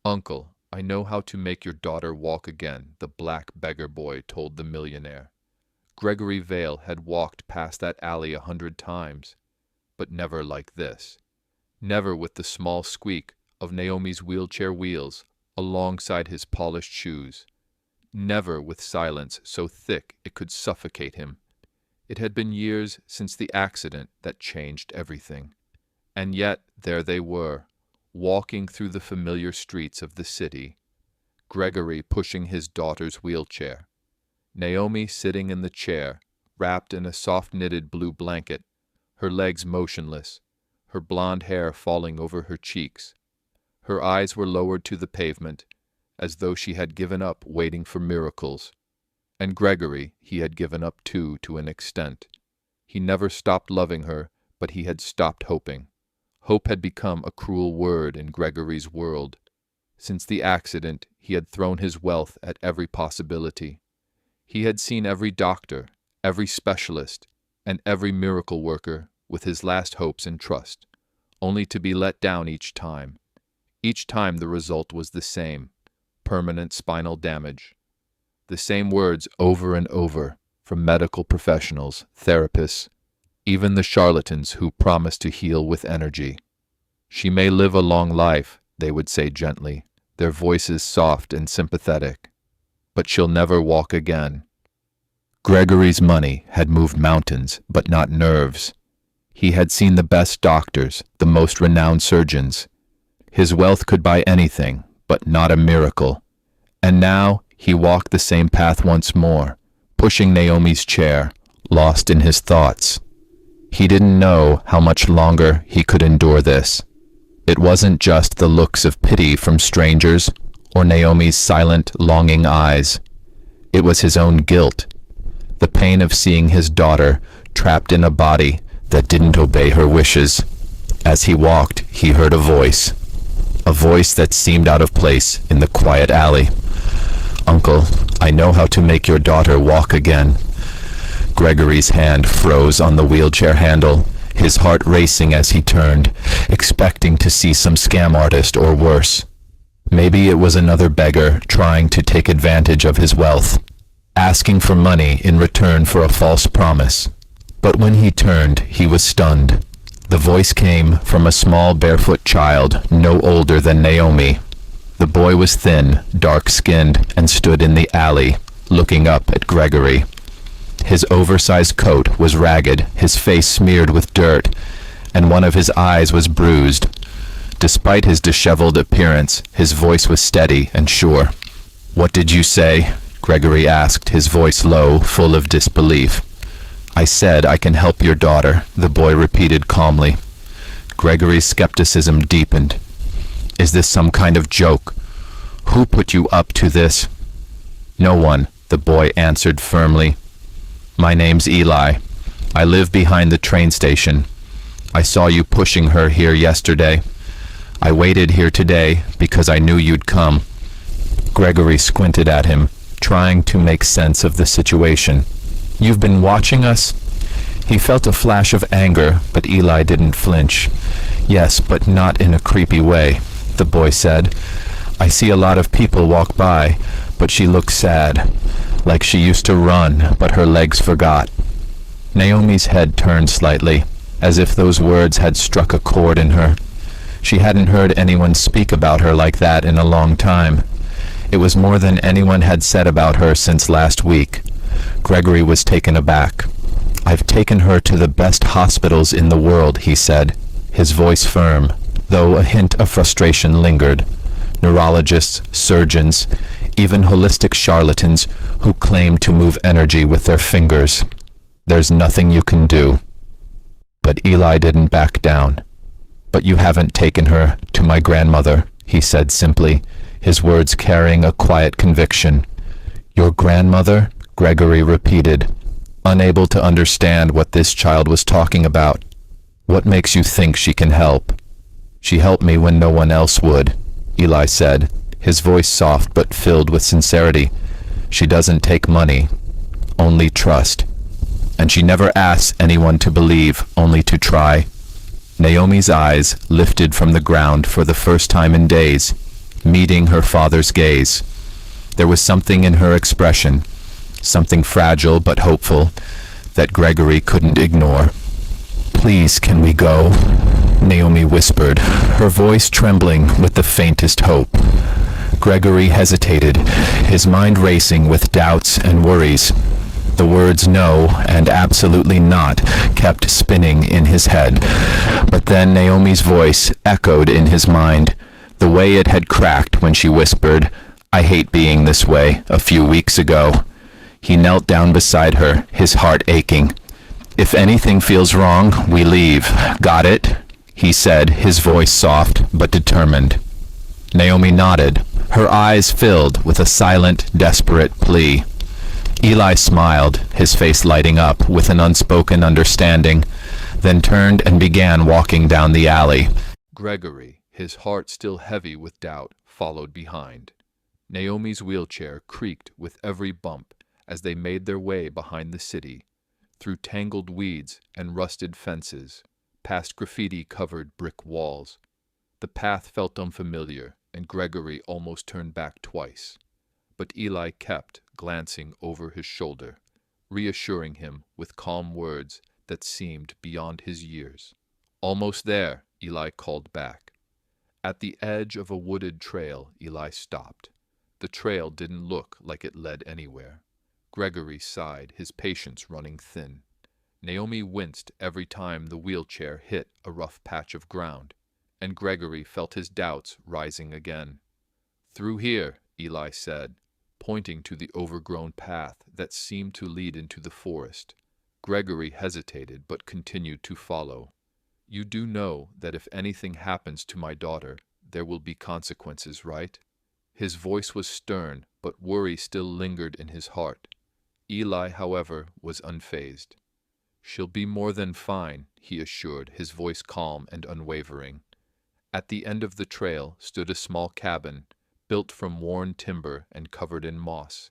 "Uncle, I know how to make your daughter walk again," the black beggar boy told the millionaire. Gregory Vale had walked past that alley 100 times, but never like this. Never with the small squeak of Naomi's wheelchair wheels alongside his polished shoes. Never with silence so thick it could suffocate him. It had been years since the accident that changed everything. And yet there they were, walking through the familiar streets of the city. Gregory pushing his daughter's wheelchair. Naomi sitting in the chair, wrapped in a soft-knitted blue blanket, her legs motionless, her blonde hair falling over her cheeks. Her eyes were lowered to the pavement, as though she had given up waiting for miracles. And Gregory he had given up too, to an extent. He never stopped loving her, but he had stopped hoping. Hope had become a cruel word in Gregory's world. Since the accident, he had thrown his wealth at every possibility. He had seen every doctor, every specialist, and every miracle worker with his last hopes and trust, only to be let down each time. Each time the result was the same: permanent spinal damage. The same words over and over from medical professionals, therapists, even the charlatans who promise to heal with energy. "She may live a long life," they would say gently, their voices soft and sympathetic, "but she'll never walk again." Gregory's money had moved mountains, but not nerves. He had seen the best doctors, the most renowned surgeons. His wealth could buy anything, but not a miracle. And now he walked the same path once more, pushing Naomi's chair, lost in his thoughts. He didn't know how much longer he could endure this. It wasn't just the looks of pity from strangers or Naomi's silent, longing eyes. It was his own guilt, the pain of seeing his daughter trapped in a body that didn't obey her wishes. As he walked, he heard a voice that seemed out of place in the quiet alley. "Uncle, I know how to make your daughter walk again." Gregory's hand froze on the wheelchair handle, his heart racing as he turned, expecting to see some scam artist or worse. Maybe it was another beggar trying to take advantage of his wealth, asking for money in return for a false promise. But when he turned, he was stunned. The voice came from a small barefoot child no older than Naomi. The boy was thin, dark-skinned, and stood in the alley, looking up at Gregory. His oversized coat was ragged, his face smeared with dirt, and one of his eyes was bruised. Despite his disheveled appearance, his voice was steady and sure. "What did you say?" Gregory asked, his voice low, full of disbelief. "I said I can help your daughter," the boy repeated calmly. Gregory's skepticism deepened. "Is this some kind of joke? Who put you up to this?" "No one," the boy answered firmly. "My name's Eli. I live behind the train station. I saw you pushing her here yesterday. I waited here today because I knew you'd come." Gregory squinted at him, trying to make sense of the situation. "You've been watching us?" He felt a flash of anger, but Eli didn't flinch. "Yes, but not in a creepy way," the boy said. "I see a lot of people walk by, but she looks sad, like she used to run, but her legs forgot." Naomi's head turned slightly, as if those words had struck a chord in her. She hadn't heard anyone speak about her like that in a long time. It was more than anyone had said about her since last week. Gregory was taken aback. "I've taken her to the best hospitals in the world," he said, his voice firm, though a hint of frustration lingered. "Neurologists, surgeons, even holistic charlatans who claim to move energy with their fingers. There's nothing you can do." But Eli didn't back down. "But you haven't taken her to my grandmother," he said simply, his words carrying a quiet conviction. "Your grandmother?" Gregory repeated, unable to understand what this child was talking about. "What makes you think she can help?" "She helped me when no one else would," Eli said, his voice soft but filled with sincerity. "She doesn't take money, only trust. And she never asks anyone to believe, only to try." Naomi's eyes lifted from the ground for the first time in days. meeting her father's gaze. There was something in her expression, something fragile but hopeful, that Gregory couldn't ignore. "Please, can we go?" Naomi whispered, her voice trembling with the faintest hope. Gregory hesitated, his mind racing with doubts and worries. The words "no" and "absolutely not" kept spinning in his head. But then Naomi's voice echoed in his mind, the way it had cracked when she whispered, "I hate being this way," a few weeks ago. He knelt down beside her, his heart aching. "If anything feels wrong, we leave. Got it?" he said, his voice soft but determined. Naomi nodded, her eyes filled with a silent, desperate plea. Eli smiled, his face lighting up with an unspoken understanding, then turned and began walking down the alley. Gregory, his heart still heavy with doubt, followed behind. Naomi's wheelchair creaked with every bump as they made their way behind the city, through tangled weeds and rusted fences, past graffiti-covered brick walls. The path felt unfamiliar, and Gregory almost turned back twice. But Eli kept glancing over his shoulder, reassuring him with calm words that seemed beyond his years. "Almost there," Eli called back. At the edge of a wooded trail, Eli stopped. The trail didn't look like it led anywhere. Gregory sighed, his patience running thin. Naomi winced every time the wheelchair hit a rough patch of ground, and Gregory felt his doubts rising again. "Through here," Eli said, pointing to the overgrown path that seemed to lead into the forest. Gregory hesitated but continued to follow. "You do know that if anything happens to my daughter, there will be consequences, right?" His voice was stern, but worry still lingered in his heart. Eli, however, was unfazed. "She'll be more than fine," he assured, his voice calm and unwavering. At the end of the trail stood a small cabin, built from worn timber and covered in moss.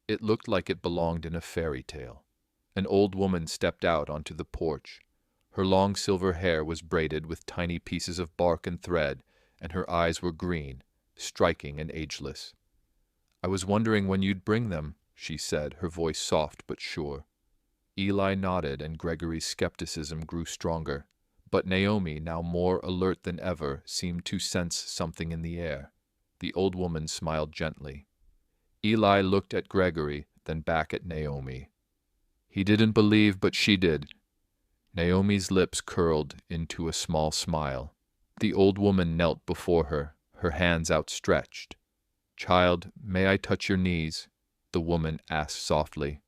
It looked like it belonged in a fairy tale. An old woman stepped out onto the porch. Her long silver hair was braided with tiny pieces of bark and thread, and her eyes were green, striking and ageless. "I was wondering when you'd bring them," she said, her voice soft but sure. Eli nodded, and Gregory's skepticism grew stronger. But Naomi, now more alert than ever, seemed to sense something in the air. The old woman smiled gently. Eli looked at Gregory, then back at Naomi. He didn't believe, but she did. Naomi's lips curled into a small smile. The old woman knelt before her, her hands outstretched. "Child, may I touch your knees?" the woman asked softly.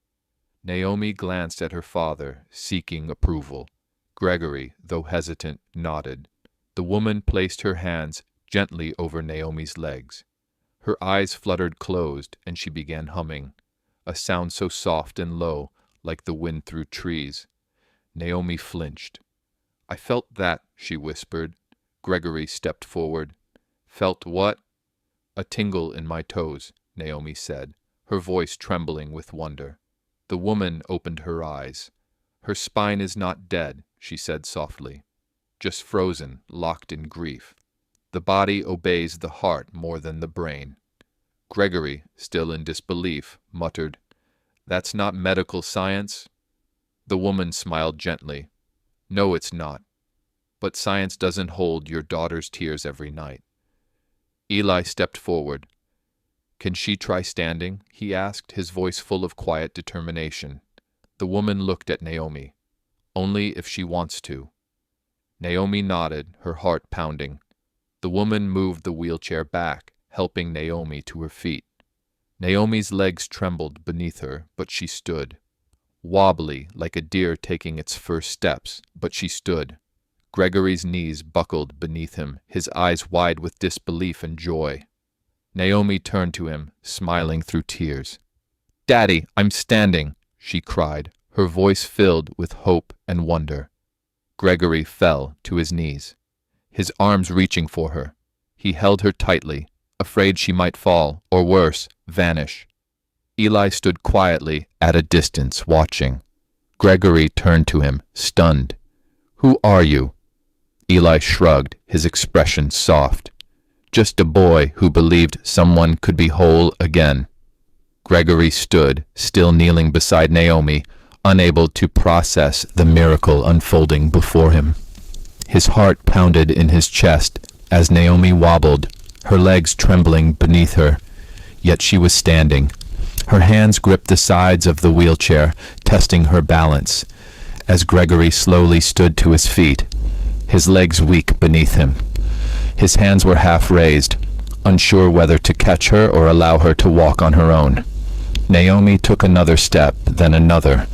Naomi glanced at her father, seeking approval. Gregory, though hesitant, nodded. The woman placed her hands gently over Naomi's legs. Her eyes fluttered closed, and she began humming, a sound so soft and low, like the wind through trees. Naomi flinched. "I felt that," she whispered. Gregory stepped forward. "Felt what?" "A tingle in my toes," Naomi said, her voice trembling with wonder. The woman opened her eyes. "Her spine is not dead," she said softly, "just frozen, locked in grief. The body obeys the heart more than the brain." Gregory, still in disbelief, muttered, "That's not medical science?" The woman smiled gently. "No, it's not. But science doesn't hold your daughter's tears every night." Eli stepped forward. "Can she try standing?" he asked, his voice full of quiet determination. The woman looked at Naomi. "Only if she wants to." Naomi nodded, her heart pounding. The woman moved the wheelchair back, helping Naomi to her feet. Naomi's legs trembled beneath her, but she stood. Wobbly, like a deer taking its first steps, but she stood. Gregory's knees buckled beneath him, his eyes wide with disbelief and joy. Naomi turned to him, smiling through tears. "Daddy, I'm standing," she cried, her voice filled with hope and wonder. Gregory fell to his knees, his arms reaching for her. He held her tightly, afraid she might fall, or worse, vanish. Eli stood quietly at a distance, watching. Gregory turned to him, stunned. "Who are you?" Eli shrugged, his expression soft. Just a boy who believed someone could be whole again. Gregory stood, still kneeling beside Naomi, unable to process the miracle unfolding before him. His heart pounded in his chest as Naomi wobbled, her legs trembling beneath her, yet she was standing. Her hands gripped the sides of the wheelchair, testing her balance, as Gregory slowly stood to his feet, his legs weak beneath him. His hands were half raised, unsure whether to catch her or allow her to walk on her own. Naomi took another step, then another.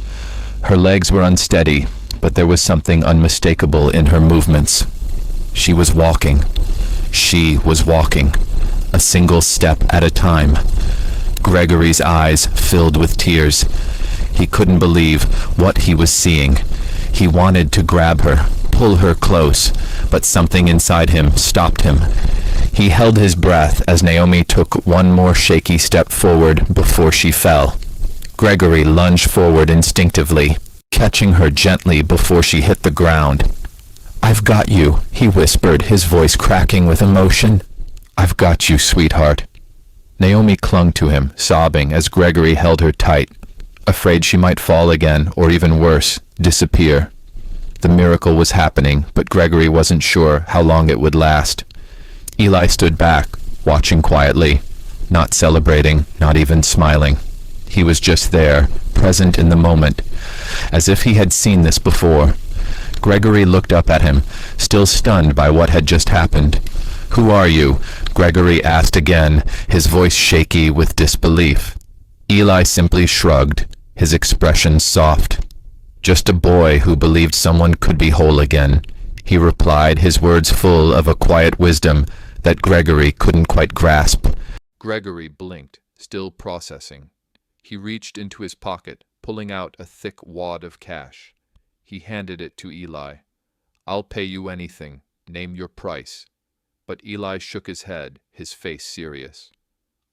Her legs were unsteady, but there was something unmistakable in her movements. She was walking. She was walking, a single step at a time. Gregory's eyes filled with tears. He couldn't believe what he was seeing. He wanted to grab her, pull her close, but something inside him stopped him. He held his breath as Naomi took one more shaky step forward before she fell. Gregory lunged forward instinctively, catching her gently before she hit the ground. "I've got you," he whispered, his voice cracking with emotion. "I've got you, sweetheart." Naomi clung to him, sobbing as Gregory held her tight, afraid she might fall again, or even worse, disappear. The miracle was happening, but Gregory wasn't sure how long it would last. Eli stood back, watching quietly, not celebrating, not even smiling. He was just there, present in the moment, as if he had seen this before. Gregory looked up at him, still stunned by what had just happened. "Who are you?" Gregory asked again, his voice shaky with disbelief. Eli simply shrugged, his expression soft. "Just a boy who believed someone could be whole again," he replied, his words full of a quiet wisdom that Gregory couldn't quite grasp. Gregory blinked, still processing. He reached into his pocket, pulling out a thick wad of cash. He handed it to Eli. "I'll pay you anything. Name your price." But Eli shook his head, his face serious.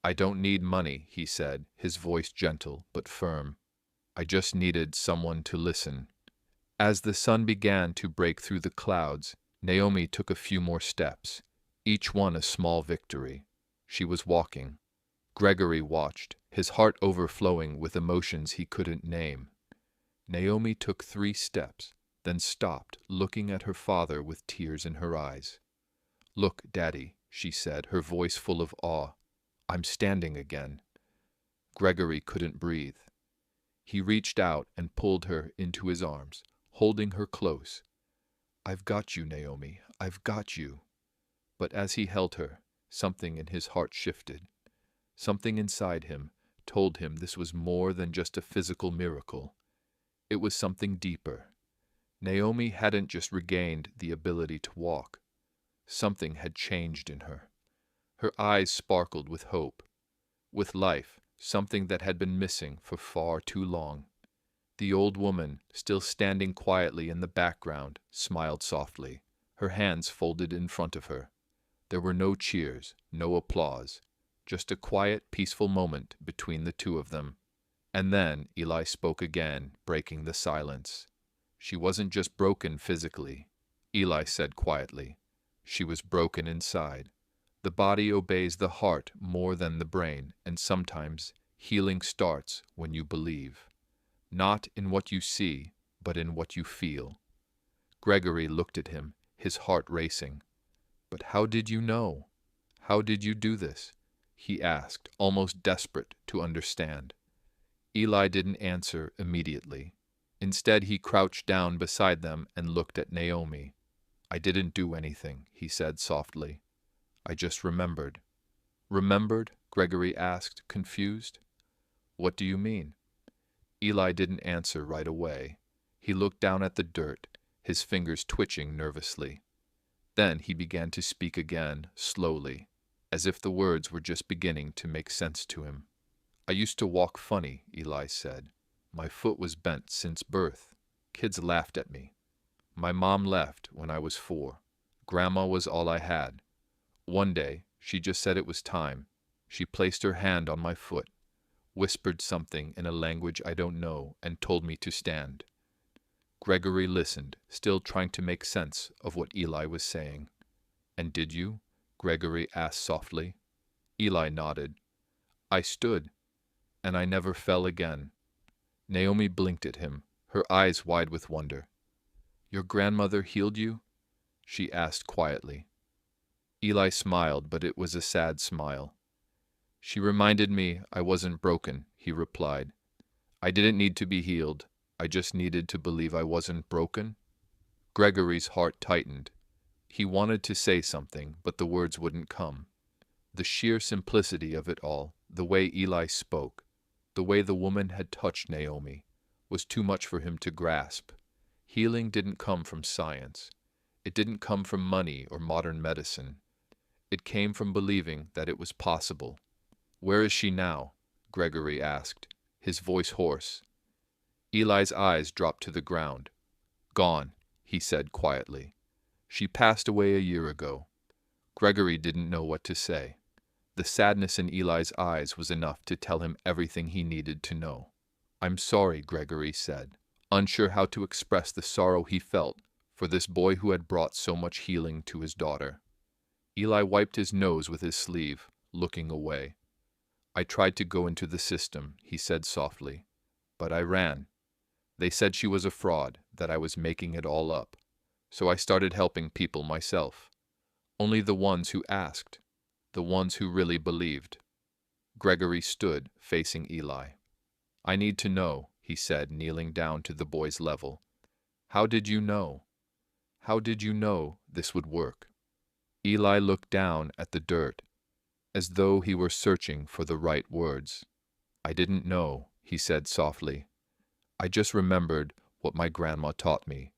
"I don't need money," he said, his voice gentle but firm. "I just needed someone to listen." As the sun began to break through the clouds, Naomi took a few more steps, each one a small victory. She was walking. Gregory watched, his heart overflowing with emotions he couldn't name. Naomi took 3 steps, then stopped, looking at her father with tears in her eyes. "Look, Daddy," she said, her voice full of awe. "I'm standing again." Gregory couldn't breathe. He reached out and pulled her into his arms, holding her close. "I've got you, Naomi, I've got you." But as he held her, something in his heart shifted. Something inside him told him this was more than just a physical miracle. It was something deeper. Naomi hadn't just regained the ability to walk. Something had changed in her. Her eyes sparkled with hope, with life, something that had been missing for far too long. The old woman, still standing quietly in the background, smiled softly, her hands folded in front of her. There were no cheers, no applause, just a quiet, peaceful moment between the two of them. And then Eli spoke again, breaking the silence. "She wasn't just broken physically," Eli said quietly. "She was broken inside. The body obeys the heart more than the brain, and sometimes healing starts when you believe. Not in what you see, but in what you feel." Gregory looked at him, his heart racing. "But how did you know? How did you do this?" he asked, almost desperate to understand. Eli didn't answer immediately. Instead, he crouched down beside them and looked at Naomi. "I didn't do anything," he said softly. "I just remembered." "Remembered?" Gregory asked, confused. "What do you mean?" Eli didn't answer right away. He looked down at the dirt, his fingers twitching nervously. Then he began to speak again, slowly, as if the words were just beginning to make sense to him. "I used to walk funny," Eli said. "My foot was bent since birth. Kids laughed at me. My mom left when I was 4. Grandma was all I had. One day, she just said it was time. She placed her hand on my foot, whispered something in a language I don't know, and told me to stand." Gregory listened, still trying to make sense of what Eli was saying. "And did you?" Gregory asked softly. Eli nodded. I stood, and I never fell again. Naomi blinked at him, her eyes wide with wonder. Your grandmother healed you? She asked quietly. Eli smiled, but it was a sad smile. She reminded me I wasn't broken, he replied. I didn't need to be healed. I just needed to believe I wasn't broken. Gregory's heart tightened. He wanted to say something, but the words wouldn't come. The sheer simplicity of it all, the way Eli spoke, the way the woman had touched Naomi, was too much for him to grasp. Healing didn't come from science. It didn't come from money or modern medicine. It came from believing that it was possible. Where is she now? Gregory asked, his voice hoarse. Eli's eyes dropped to the ground. Gone, he said quietly. She passed away a year ago. Gregory didn't know what to say. The sadness in Eli's eyes was enough to tell him everything he needed to know. I'm sorry, Gregory said, unsure how to express the sorrow he felt for this boy who had brought so much healing to his daughter. Eli wiped his nose with his sleeve, looking away. I tried to go into the system, he said softly, but I ran. They said she was a fraud, that I was making it all up. So I started helping people myself. Only the ones who asked, the ones who really believed. Gregory stood, facing Eli. I need to know, he said, kneeling down to the boy's level. How did you know? How did you know this would work? Eli looked down at the dirt, as though he were searching for the right words. I didn't know, he said softly. I just remembered what my grandma taught me.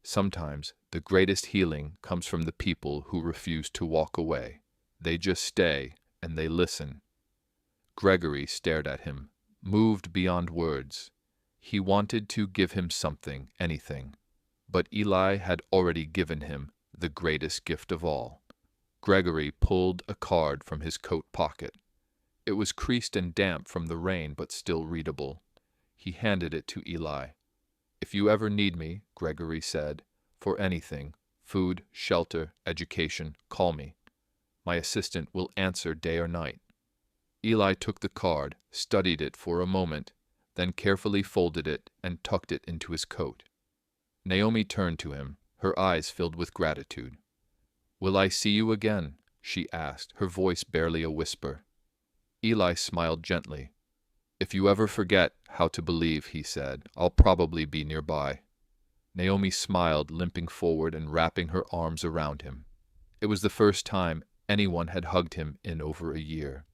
Sometimes the greatest healing comes from the people who refuse to walk away. They just stay and they listen. Gregory stared at him, moved beyond words. He wanted to give him something, anything. But Eli had already given him the greatest gift of all. Gregory pulled a card from his coat pocket. It was creased and damp from the rain, but still readable. He handed it to Eli. If you ever need me, Gregory said, for anything, food, shelter, education, call me. My assistant will answer day or night. Eli took the card, studied it for a moment, then carefully folded it and tucked it into his coat. Naomi turned to him, her eyes filled with gratitude. Will I see you again? She asked, her voice barely a whisper. Eli smiled gently. If you ever forget how to believe, he said, I'll probably be nearby. Naomi smiled, limping forward and wrapping her arms around him. It was the first time anyone had hugged him in over a year.